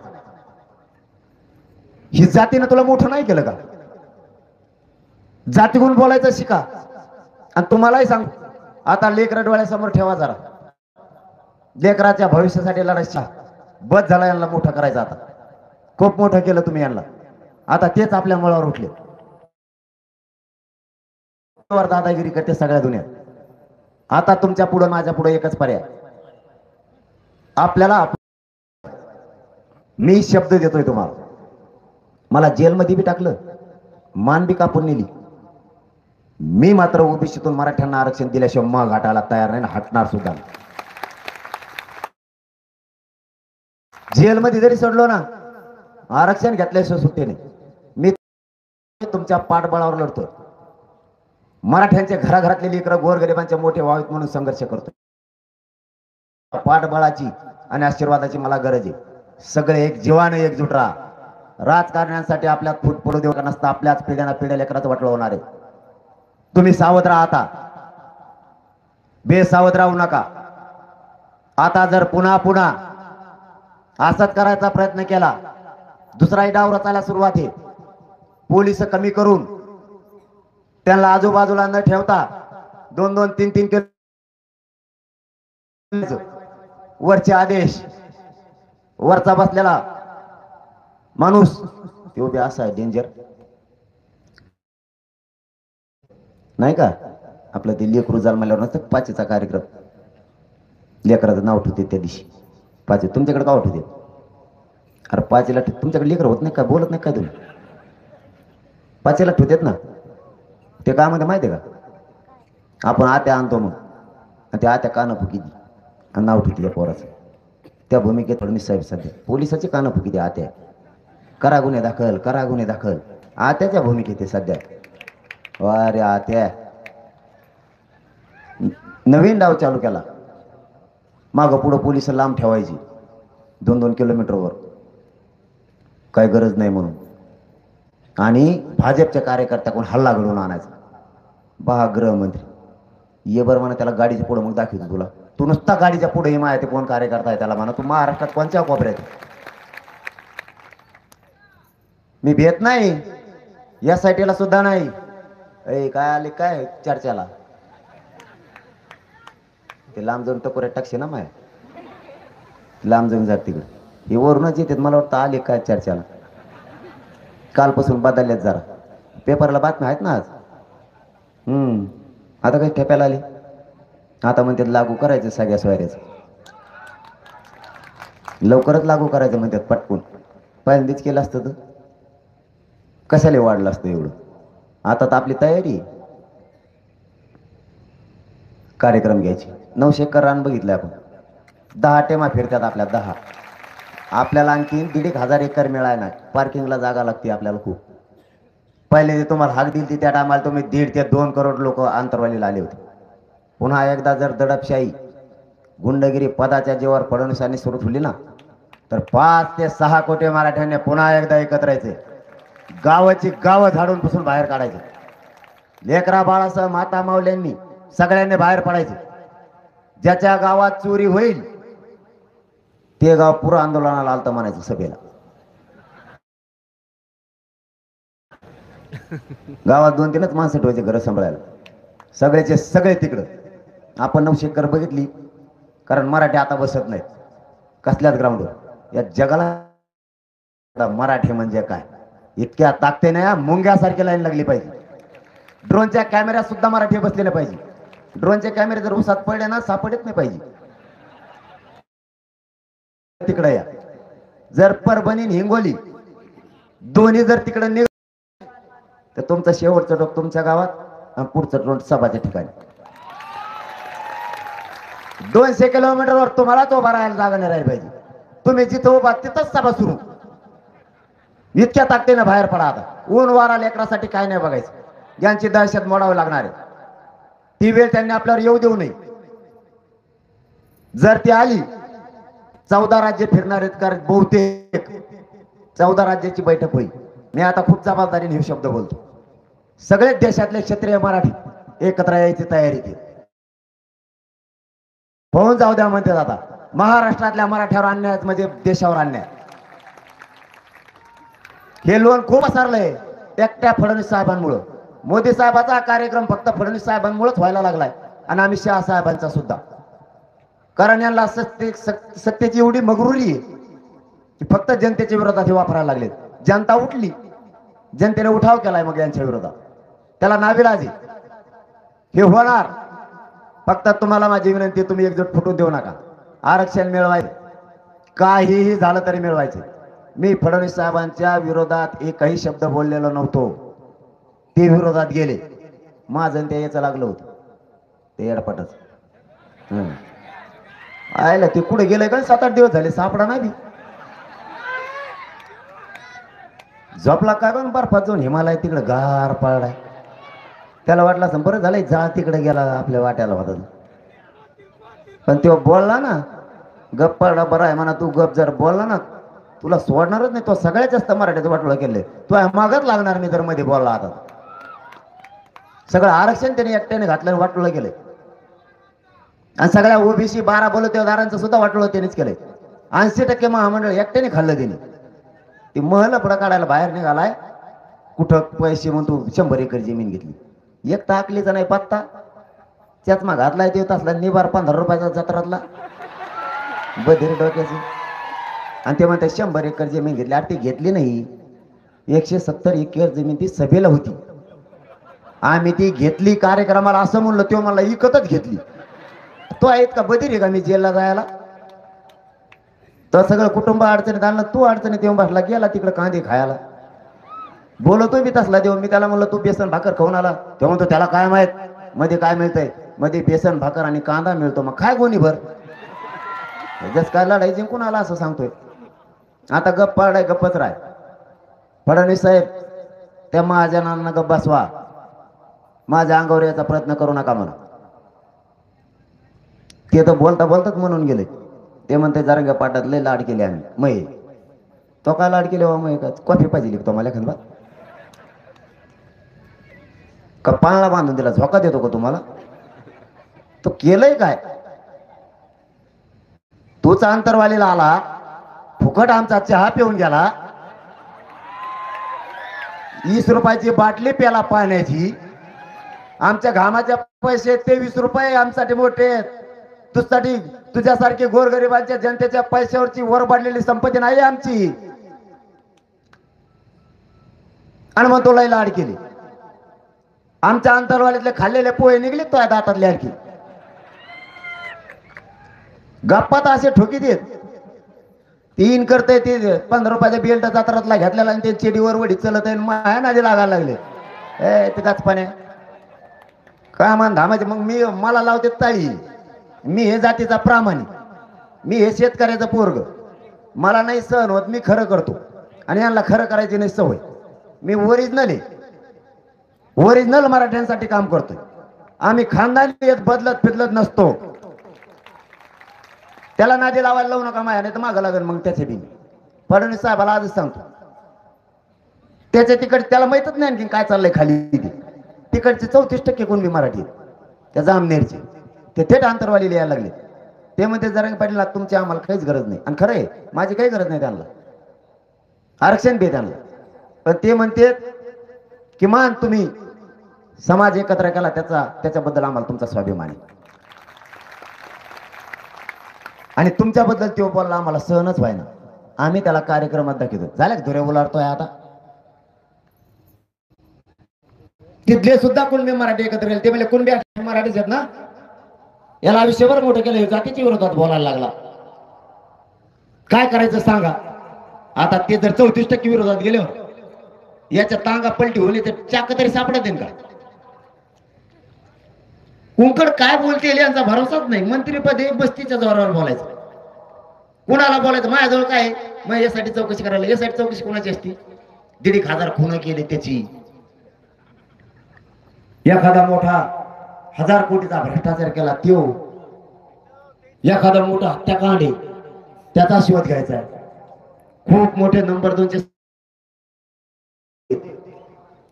ही जातीनं तुला मोठं नाही केलं का? जातीहून बोलायचं शिका. आणि तुम्हालाही सांग, आता लेकरं डोळ्यासमोर ठेवा जरा. लेकराच्या भविष्यासाठी लढायचा. बस झाला यांना मोठं करायचं. आता खूप मोठं केलं तुम्ही यांना. आता तेच आपल्या मुळावर उठले. दादागिरी करते सगळ्या दुनियात. आता तुमच्या पुढं माझ्या पुढे एकच पर्याय. आपल्याला मी शब्द देतोय तुम्हाला. मला जेलमध्ये बी टाकलं, मान बी कापून नेली. मी मात्र ओबीसीतून मराठ्यांना आरक्षण दिल्याशिवाय मग घाटायला तयार नाही, हटणार सुद्धा. जेलमध्ये जरी सोडलो ना, आरक्षण घेतल्याशिवाय सुट्टी नाही. मी तुमच्या पाठबळावर लढतोय. मराठ्यांच्या घराघरातले लेकरं गोरगरिबांचे मोठे व्हावेत म्हणून संघर्ष करतोय. पाठबळाची आणि आशीर्वादाची मला गरज आहे. सगळे एक जीवाने एकजूट राहा. राजकारण्यांसाठी आपल्यात फूट पडू देऊ नसता. आपल्याच पिढ्याना पिढ्या लेकराचं वाटलं होणार आहे. तुम्ही सावध राहा. आता बेसावध राहू नका. आता जर पुन्हा पुन्हा असंच करायचा प्रयत्न केला, दुसराही डाव रचायला सुरुवात आहे. पोलीस कमी करून त्यांना आजूबाजूला न ठेवता 2-2, 3-3 किलो वरचे आदेश. वरचा बसलेला माणूस तो बी असा आहे डेंजर नाही का? आपलं ते लेकरू जन्मल्यावर नसतं पाचीचा कार्यक्रम, लेकराचं नाव ठेवते त्या दिवशी. पाची तुमच्याकडे का ठेवते? अरे पाचीला तुमच्याकडे लेकर होत नाही का? बोलत नाही काय तुम्ही? पाचीला ठेवतेत ना. ते काय म्हणते माहिती आहे का? आपण आत्या आणतो मग, आणि त्या आत्या कानं फुकी दी आणि नाव ठेवते त्या पोराचं. त्या भूमिकेत फडणवीस साहेब सध्या पोलिसाची कानं फुकी दी. आत्या करा गुन्हे दाखल, करा गुन्हे दाखल. आत्याच्या भूमिकेत आहे सध्या. अरे आत्या नवीन डाव चालू केला. मागं पुढं पोलिस लांब ठेवायची 2-2 किलोमीटरवर, काही गरज नाही म्हणून. आणि भाजपच्या कार्यकर्त्याकडून हल्ला घडवून आणायचा. बहा गृहमंत्री ये बरं म्हणा त्याला गाडीच्या पुढे, मग दाखवतो तुला. तू नुसता गाडीच्या पुढे ये माहिती कोण कार्यकर्ता आहे त्याला म्हणा. तू महाराष्ट्रात कोणत्या कोपऱ्यात? मी भेट नाही या साईटीला सुद्धा नाही. ए काय आले काय चर्चेला ते लांब जाऊन टकोऱ्या टाकशे ना माय लांब जाऊन जात तिकडे हे वरूनच येतात मला वाटतं आले काय चर्चेला. कालपासून बदलल्यात जरा पेपरला बातम्या आहेत ना आज. आता काही ठेप्याला आली आता म्हणतात लागू करायचं सगळ्या सोयऱ्याचं लवकरच लागू करायचं म्हणतात पटकून. पहिल्यांदाच केलं असतं तर कशाला वाढलं असतं एवढं. आता तर आपली तयारी कार्यक्रम घ्यायची. 900 एकर रान बघितलं आपण 10 टेमा फिरतात आपल्या 10. आपल्याला आणखी 1,500 एकर मिळायला पार्किंगला जागा लागते आपल्याला खूप. पहिले जे तुम्हाला हाक दिली त्या टायमाला तुम्ही 1.5 ते 2 करोड लोक आंतरवालीला आले होते. पुन्हा एकदा जर दडपशाही गुंडगिरी पदाच्या जीवावर फडणवीसांनी सुरू ठेवली ना तर 5 ते 6 कोटी मराठ्यांनी पुन्हा एकदा एकत्र यायचे. गावाची गावं झाडून पुसून बाहेर काढायचे. लेकरा बाळासह माता माऊल्यांनी सगळ्यांनी बाहेर पडायचे. ज्याच्या गावात चोरी होईल ते गाव पुरं आंदोलनाला आलतं म्हणायचं सभेला. गावात 2-3च माणसं ठेवायचे घर सांभाळायला. सगळेचे सगळे तिकडं. आपण 900 एकर बघितली कारण मराठी आता बसत नाहीत कसल्याच ग्राउंडवर. या जगाला मराठी म्हणजे काय इतक्या ताकदीने मुंग्यासारखी लाईन लागली पाहिजे. ड्रोनच्या कॅमेऱ्यात सुद्धा मराठी बसलेले पाहिजे. ड्रोनचे कॅमेरे जर उसात पडले ना सापडत नाही पाहिजे. तिकडे या जर परभणी हिंगोली दोन्ही जर तिकडे निघ तर तुमचं शेवटचं टोक तुमच्या गावात आणि पुढचं टोक सभाच्या ठिकाणी. 200 किलोमीटरवर तुम्हालाच उभा राहायला जागा नाही राहिली पाहिजे. तुम्ही जिथं उभा तिथंच सभा सुरू. इतक्या ताकदीने बाहेर पडा. आता ऊन वारा लेकरासाठी काय नाही बघायचं. ज्यांची दहशत मोडावी लागणार आहे ती वेळ त्यांनी आपल्यावर येऊ देऊ नये. जर ती आली 14 राज्य फिरणार आहेत कारण बहुतेक 14 राज्याची बैठक होईल. मी आता खूप जबाबदारीने हे शब्द बोलतो. सगळेच देशातले क्षत्रिय मराठी एकत्र यायची तयारी केली. होऊन जाऊ द्या म्हणते आता. महाराष्ट्रातल्या मराठ्यावर अन्याय म्हणजे देशावर अन्याय. हे लोन खूप पसरलंय एकट्या फडणवीस साहेबांमुळे. मोदी साहेबाचा कार्यक्रम फक्त फडणवीस साहेबांमुळेच व्हायला लागलाय आणि अमित शहा साहेबांचा सुद्धा. कारण यांना सत्तेची एवढी मगरुरी आहे की फक्त जनतेच्या विरोधात हे वापरायला लागले. जनता उठली जनतेने उठाव केलाय मग यांच्या विरोधात. त्याला नाविलाज आहे. हे होणार. फक्त तुम्हाला माझी विनंती तुम्ही एकजूट फुटून देऊ नका. आरक्षण मिळवायचं काहीही झालं तरी मिळवायचं. मी फडणवीस साहेबांच्या विरोधात एकही शब्द बोललेलो नव्हतो. ते विरोधात गेले. माझं ते याचं लागलं होतं ते एडपटच. आयला ते कुठे गेले का 7-8 दिवस झाले सापडा नाही. झोपला काय पण बर्फात जाऊन हिमालय तिकडे गार पडलाय. त्याला वाटलं असं बरं झालंय जा तिकडे गेला आपल्या वाट्याला होता. पण तो बोलला ना गप्प पडला बरं आहे म्हणा. तू गप जर बोलला ना तुला सोडणारच नाही. तो सगळ्यात जास्त मराठीचं वाटोळं केलंय. तू मागच लागणार मी जर मध्ये बोलला. आता सगळं आरक्षण त्याने एकट्याने घातलं वाटोळं केलंय. आणि सगळ्या ओबीसी 12 बलुतेदारांचं सुद्धा वाटोळं त्यानेच केलंय. 80% महामंडळ एकट्याने खाल्लं त्याने. ती महल पुढं काढायला बाहेर निघालाय. कुठं पैसे म्हणतो 100 एकर जमीन घेतली. एक टाकलीचा नाही पत्ता. त्याच मग घातलाय ते तसला निबार 15 रुपयाचा जत्रातला बधीर डोक्याची. आणि ते म्हणते 100 एकर जमीन घेतली. अरे ती घेतली नाही 170 एकर जमीन ती सभेला होती. आम्ही ती घेतली कार्यक्रमाला असं म्हणलं. तो मला इकतच घेतली. तो आहेत का बधीर आहे का मी जेलला जायला. तर सगळं कुटुंब अडचणीत आणलं. तू अडचणीत येऊन बसला गेला तिकडे कांदे खायला. बोलतोय मी तसला देऊन. मी त्याला म्हणलं तू बेसन भाकर खाऊन आला. तेव्हा म्हणतो त्याला काय माहित मध्ये काय मिळतंय. मध्ये बेसन भाकर आणि कांदा मिळतो. मग काय गोणी भर जस काय लढाई जिंकून आला असं सांगतोय. आता गप्प पाडाय गप्पच राय. फडणवीस साहेब त्या महाजनांना गप्प बसवा. माझ्या अंगावर याचा प्रयत्न करू नका म्हणा. ते तर बोलता बोलताच म्हणून गेले. ते म्हणते जरंग्या पाटात लय लाड केले आम्ही. मै तो काय लाड केले वा मै का कॉफी पाहिजे तो मला एखादा का पाळणा बांधून दिला झोका देतो का तुम्हाला. तो केलंय काय. तोच आंतरवालीला आला फुकट आमचा चहा पिऊन गेला. 20 रुपयाची बाटली प्याला पाण्याची, आमच्या घामाचे पैसे 23 रुपये आमच्यासाठी मोठे आहेत. तुझ्यासाठी तुझ्यासारखी गोरगरिबांच्या जनतेच्या पैशावरची वर बांधलेली संपत्ती नाही आमची. आणि मग तो लय लाड केली. आमच्या अंतरवालीतले खाल्लेले पोहे निघले तो दातातले आणखी. गप्पात असे ठोकी देत. 3 करते ते 15 रुपयाच्या बेल्ट जात्रातला घेतलेला आणि ते चेडीवर वडी चलत आहे. माया नादी लागायला लागले. ते गाचपाण्या काय मान धामाचे. मग मला लावते ताळी. मी हे जातीचा प्रामाणिक, मी हे शेतकऱ्याचं पोरग. मला नाही सहन होत, मी खरं करतो. आणि यांना खरं करायची नाही सवय. मी ओरिजिनल आहे, ओरिजिनल मराठ्यांसाठी काम करतोय. आम्ही खानदानी बदलत फिदलत नसतो. त्याला नादी लावायला लावू नका माया, नाही तर मागं लागेल मग त्याचे बी. फडणवीस साहेबाला आजच सांगतो, त्याच्या तिकड त्याला माहितच नाही आणखी काय चाललंय खाली. तिकडचे 34% कोण बी मराठी, त्या जामनेरचे ते थेट अंतरवाली यायला लागले. ते म्हणते जरांगे पाटील तुमची आम्हाला काहीच गरज नाही. आणि खरं आहे, माझी काही गरज नाही त्यांना, आरक्षण दे त्यांना. पण ते म्हणते किमान तुम्ही समाज एकत्र केला त्याच्याबद्दल आम्हाला तुमचा स्वाभिमान आहे. आणि तुमच्याबद्दल तो बोलला आम्हाला सहनच व्हायना. आम्ही त्याला कार्यक्रमात दाखवतो. झाल्या धुरे उलारतोय आता. तिथले सुद्धा कुणबी मराठी एकत्र केले. ते म्हणजे कुणबी मराठीच आहेत ना, याला आयुष्यभर मोठं केलं. जातीच्या विरोधात बोलायला लागला. काय करायचं सांगा आता. ते जर 34% विरोधात गेले, याच्या तांगा पलटी होईल तर चाक तरी सापडत का? कुंकड काय बोलते यांचा भरोसाच नाही. मंत्रीपद हे बस्तीच्या जोरावर बोलायचं. कुणाला बोलायचं? माझ्याजवळ काय मग यासाठी चौकशी करायला. यासाठी चौकशी कोणाची असती? 1,500 खून केले त्याची. एखादा मोठा 1000 कोटीचा भ्रष्टाचार केला त्यो, एखादा मोठा हत्याकांड त्याचा शोध घ्यायचा. खूप मोठे नंबर 2चे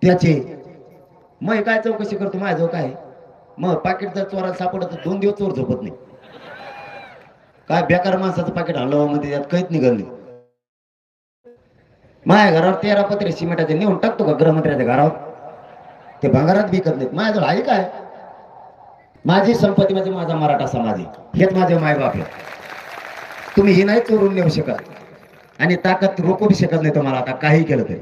त्याचे. मग काय चौकशी करतो? माझ्याजवळ काय मग पाकिट जर चोराला सापडत तर 2 दिवस चोर झोपत नाही. काय बेकार माणसाचं पाकिट हलवा मध्ये त्यात काहीच निघाल नाही. माझ्या घरावर 13 पत्रे सिमेंटाचे नेऊन टाकतो का गृहमंत्र्याच्या घरावर? ते भांगारात विकत नाहीत. माझ्याजवळ आहे काय? माझी संपत्ती म्हणजे माझा मराठा समाज आहे. हेच माझे मायबाप आहे. तुम्ही ही नाही चोरून नेऊ शकत आणि ताकद रोखू शकत नाही तुम्हाला. आता काही केलं तरी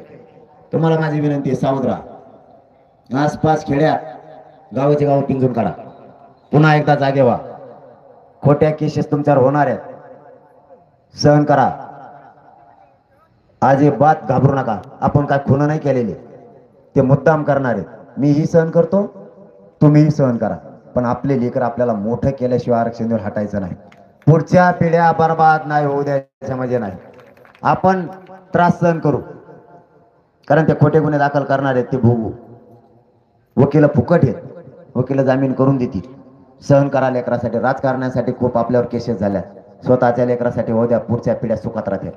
तुम्हाला माझी विनंती आहे, सावध राहा. आसपास खेड्यात गावाचे गाव पिंजून काढा. पुन्हा एकदा जागे व्हा. खोट्या केसेस तुमच्यावर होणार आहेत, सहन करा. अजिबात घाबरू नका. आपण काय खून नाही केलेले, ते मुद्दाम करणार आहेत. मीही सहन करतो, तुम्हीही सहन करा. पण आपले लेकर आपल्याला मोठं केल्याशिवाय आरक्षणावर हटायचं नाही. पुढच्या पिढ्या बर्बाद नाही होऊ द्यायच्या म्हणजे नाही. आपण त्रास सहन करू, कारण ते खोटे गुन्हे दाखल करणार आहेत ते भोगू. वकील फुकट आहेत, वकील जामीन करून देतील. सहन करा लेकरासाठी. राजकारणासाठी खूप आपल्यावर केसेस झाल्या. स्वतःच्या लेकरासाठी होऊ द्या. पुढच्या पिढ्या सुखात राहतील.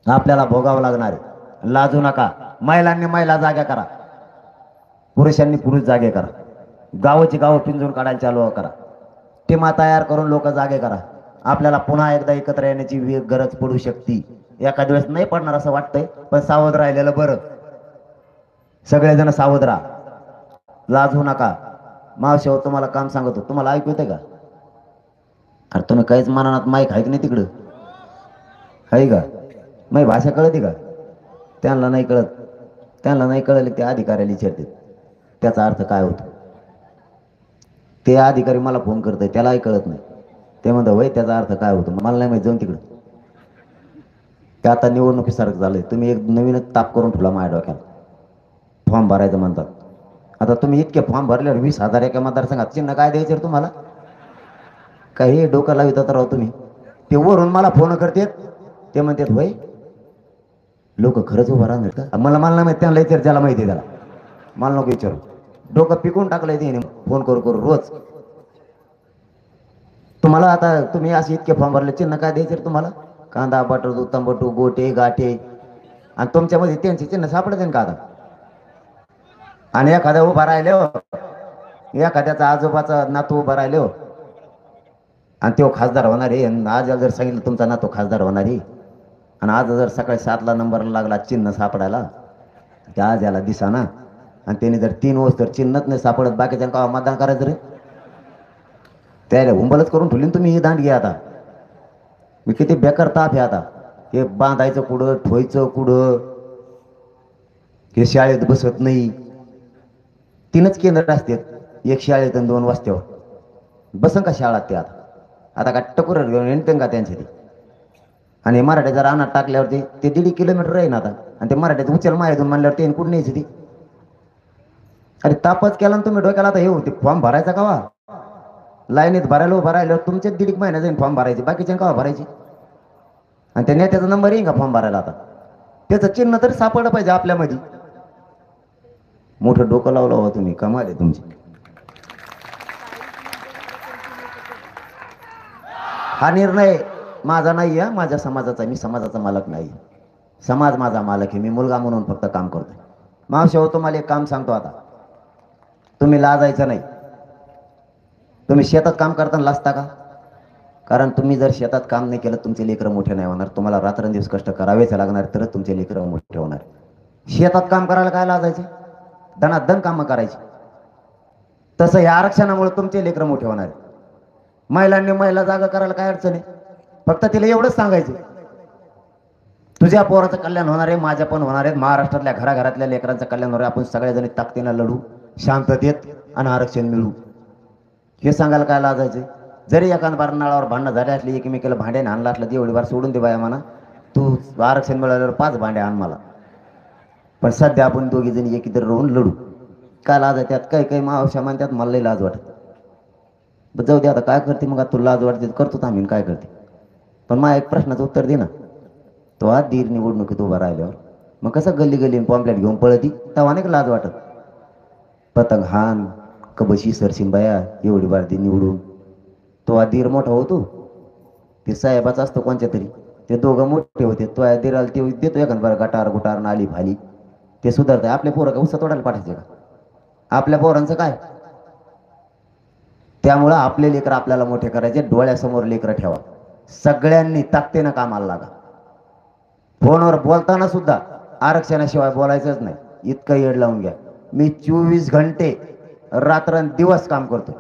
आपल्याला भोगावं लागणार आहे. लाजू नका. महिलांनी महिला जाग्या करा, पुरुषांनी पुरुष जागे करा. गावाची गावं पिंजून काढायला चालू करा. टीमा तयार करून लोक जागे करा. आपल्याला पुन्हा एकदा एकत्र येण्याची गरज पडू शकते. एखाद्या वेळेस नाही पडणार असं वाटतंय, पण सावध राहिलेलं बरं. सगळेजण सावध राहा, लाजू नका. मावशी तुम्हाला काम सांगतो, तुम्हाला ऐकू येते का? अरे तुम्ही काहीच मनात माईक आहे की नाही तिकडं? आहे का? माझी भाषा कळते का? त्यांना नाही कळत. त्यांना नाही कळले ते अधिकाऱ्याला विचारते त्याचा अर्थ काय होतो. ते अधिकारी मला फोन करतोय, त्यालाही कळत नाही. ते म्हणतात वय त्याचा अर्थ काय होतो? मला नाही माहिती, जाऊन तिकडं. ते आता निवडणुकीसारखं झालंय. तुम्ही एक नवीनच ताप करून ठेवला माझ्या डोक्याला. फॉर्म भरायचं म्हणतात. आता तुम्ही इतके फॉर्म भरल्यावर 20,000 एका मतदारसंघात चिन्ह काय द्यायचे तुम्हाला? काही डोकं लावितात राव तुम्ही. ते वरून मला फोन करतात, ते म्हणतात वय लोक खरंच उभं राहणार का? मला नाही माहिती. त्यांना विचार, ज्याला माहिती आहे त्याला. मला नको विचारू. डोकं पिकून टाकलंय ते फोन करू करू रोज. तुम्हाला आता तुम्ही असे इतके फॉर्म भरले, चिन्ह काय द्यायचे तुम्हाला? कांदा बटाटू तंबाटू गोटे गाठे. आणि तुमच्यामध्ये त्यांचे चिन्ह सापडते का आता? आणि एखाद्या उभा राहिले हो, एखाद्याचा आजोबाचा नातू उभा राहिले हो, आणि तो खासदार होणार आहे. आज जर सांगितलं तुमचा नातू खासदार होणार आहे, आणि आज जर सकाळी 7ला नंबरला लागला चिन्ह सापडायला, त्या आज याला दिसा ना, आणि त्याने जर 3 वर्ष तर चिन्हच नाही सापडत, बाकीच्या का मतदान करायचं रे? त्याला हुंबलच करून ठेवली ना तुम्ही ही दांडगी. आता मी किती बेकार ताप आहे आता. हे बांधायचं कुठं, ठोयचं कुठं, हे शाळेत बसत नाही. 3च केंद्र असतात, एक शाळेत आणि 2 वस्त्यावर. बसन का शाळात ते आता? आता का टकुर घेऊन येणतं का त्यांच्या ते? आणि मराठ्या जर अनाथ टाकल्यावरती ते 1.5 किलोमीटर राहीन आता, आणि ते मराठ्यात उचल माहितून म्हणल्यावर ते कुठं न्यायचं ती? अरे तापच केला ना तुम्ही डोक्याला. आता हे होते फॉर्म भरायचा कावा? लाईनीत भरायला उभं राहिल्यावर तुमचे 1.5 महिना जाईल फॉर्म भरायचे, बाकीच्या कावा भरायचे? आणि त्या नेत्याचा नंबर येईल का फॉर्म भरायला? आता त्याचं चिन्ह तरी सापडलं पाहिजे आपल्यामध्ये. मोठं डोकं लावलं हो तुम्ही, कमाल आहे तुमची. हा निर्णय माझा नाही आहे, माझ्या समाजाचा. मी समाजाचा मालक नाही, समाज माझा मालक आहे. मी मुलगा म्हणून फक्त काम करतोय. मावशी हो, तुम्हाला एक काम सांगतो आता, तुम्ही लाजायचं नाही. तुम्ही शेतात काम करताना लाजता का? कारण तुम्ही जर शेतात काम नाही केलं, तुमचे लेकरं मोठे नाही होणार. तुम्हाला रात्रंदिवस कष्ट करावेच लागणार, तरच तुमचे लेकरं मोठे होणार. शेतात काम करायला काय लाजायचे? दणादण कामं करायची. तसं या आरक्षणामुळे तुमचे लेकरं मोठे होणार. महिलांनी महिला जागा करायला काय अडचण आहे? फक्त तिला एवढंच सांगायचं, तुझ्या पोराचं कल्याण होणार आहे, माझ्या पण होणार आहे, महाराष्ट्रातल्या घराघरातल्या लेकरांचं कल्याण होणार आहे. आपण सगळेजण ताकदीनं लढू, शांततेत, आणि आरक्षण मिळू. हे सांगायला काय लाजायचे? जरी एखाद बार नळावर भांडणं झाले असली, एकमेकीला भांड्याने आणलं असलं, एवढी बार सोडून दे बाया म्हणा, तू आरक्षण मिळाल्यावर 5 भांडे आण मला. पण सध्या आपण दोघी जणी एकीकडे राहून लढू. काय लाज आहे त्यात? काही काही मावश्या म्हणतात मला लई लाज वाटत. जाऊ दे आता, काय करते मग? आता तुला लाज वाटते करतो आम्ही, काय करते? पण मला एक प्रश्नाचं उत्तर दे ना. तो आज दीर निवडणुकीत उभा राहिल्यावर मग कसं गल्ली गल्ली पॉम्पलेट घेऊन पळती, तेव्हा नाही लाज वाटत? पतंग हान कबशी सरशीन बाया, एवढी बारदी निवडून. तो दीर मोठा होतो, ते साहेबाचा असतो कोणत्या तरी. ते दोघं मोठे होते, तो दिराला ते देतो एखाद बरं गटार गुटार नाली भाली, ते सुधारते. आपल्या पोरं का उसत तोडायला पाठायचे का? आपल्या पोरांचं काय? त्यामुळं आपले लेकरं आपल्याला मोठे करायचे. डोळ्यासमोर लेकरं ठेवा. सगळ्यांनी ताकदीनं कामाला लागा. फोनवर बोलताना सुद्धा आरक्षणाशिवाय बोलायचंच नाही, इतकं येड लावून घ्या. मी 24 घंटे रात्रंदिवस काम करतो.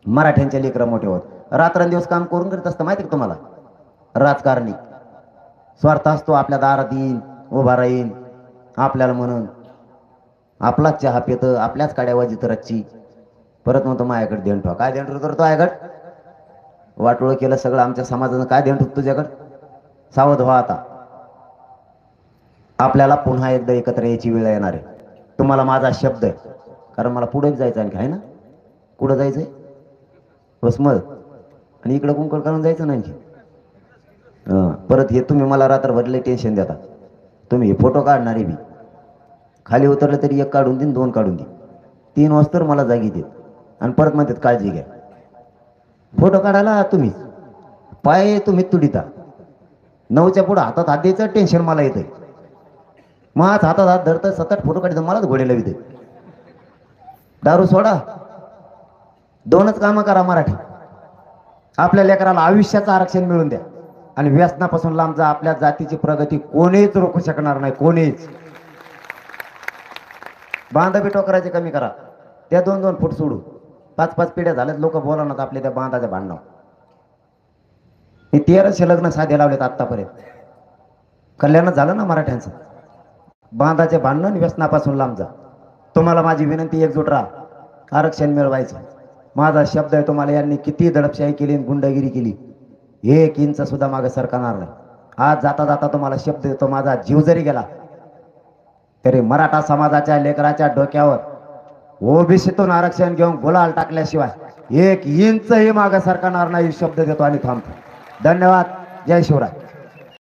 मराठ्यांचे लेकरं मोठे होत. रात्रंदिवस काम करून करत असतं माहिती का तुम्हाला? राजकारणी स्वार्थ असतो, आपल्या दारात येईन, उभा राहीन, आपल्याला म्हणून आपलाच चहा पितं, आपल्याच काड्या वाजित रच्ची, परत म्हणतो माझ्याकडे देण ठेवा. काय देण करतो आयगड? वाटोळं केलं सगळं आमच्या समाजानं. काय देण ठेवतो तुझ्याकडं? सावध व्हा आता. आपल्याला पुन्हा एकदा एकत्र यायची वेळ येणार आहे. तुम्हाला माझा शब्द आहे, कारण मला पुढे जायचं आणखी आहे ना. कुठं जायचंय? बस मग. आणि इकडं कुंकड करून जायचं नाही आणखी. परत हे तुम्ही मला रात्रभरले टेन्शन देता. तुम्ही हे फोटो काढणारे बी खाली उतरलं तरी 1 काढून देईन, 2 काढून देईन, 3 वाजता मला जागी देत, आणि परत म्हणतात काळजी घ्या. फोटो काढायला तुम्ही पाय तुम्ही तुडिता. 9च्या पुढं हातात हात द्यायचं टेन्शन मला येतंय. मग आज हातात हात धरतं, 7-8 फोटो काढतो, मलाच घोडे लाविते. दारू सोडा, 2च कामं करा मराठी. आपल्या लेकराला आयुष्याचं आरक्षण मिळून द्या, आणि व्यसनापासून लांब जा. आपल्या जातीची प्रगती कोणीच रोखू शकणार नाही, कोणीच. बांधा बिटो करायचे कमी करा. त्या 2-2 फूट सोडू. 5-5 पिढ्या झाल्यात, लोक बोलवणार आपल्या त्या बांधाच्या भांडणं. मी 1300 लग्न साधे लावलेत आतापर्यंत. कल्याणच झालं ना मराठ्यांचं. बांधाचे भांडण, व्यसनापासून लांब जा. तुम्हाला माझी विनंती, एकजूट राहा, आरक्षण मिळवायचं. माझा शब्द आहे तुम्हाला. यांनी किती दडपशाही केली, गुंडगिरी केली, 1 इंच सुद्धा मागे सरकणार नाही. आज जाता जाता तुम्हाला शब्द देतो, माझा जीव जरी गेला तरी मराठा समाजाच्या लेकराच्या डोक्यावर ओबीसीतून आरक्षण घेऊन गुलाल टाकल्याशिवाय 1 इंचही मागे सरकणार नाही. शब्द देतो आणि थांबतो. धन्यवाद. जय शिवराय.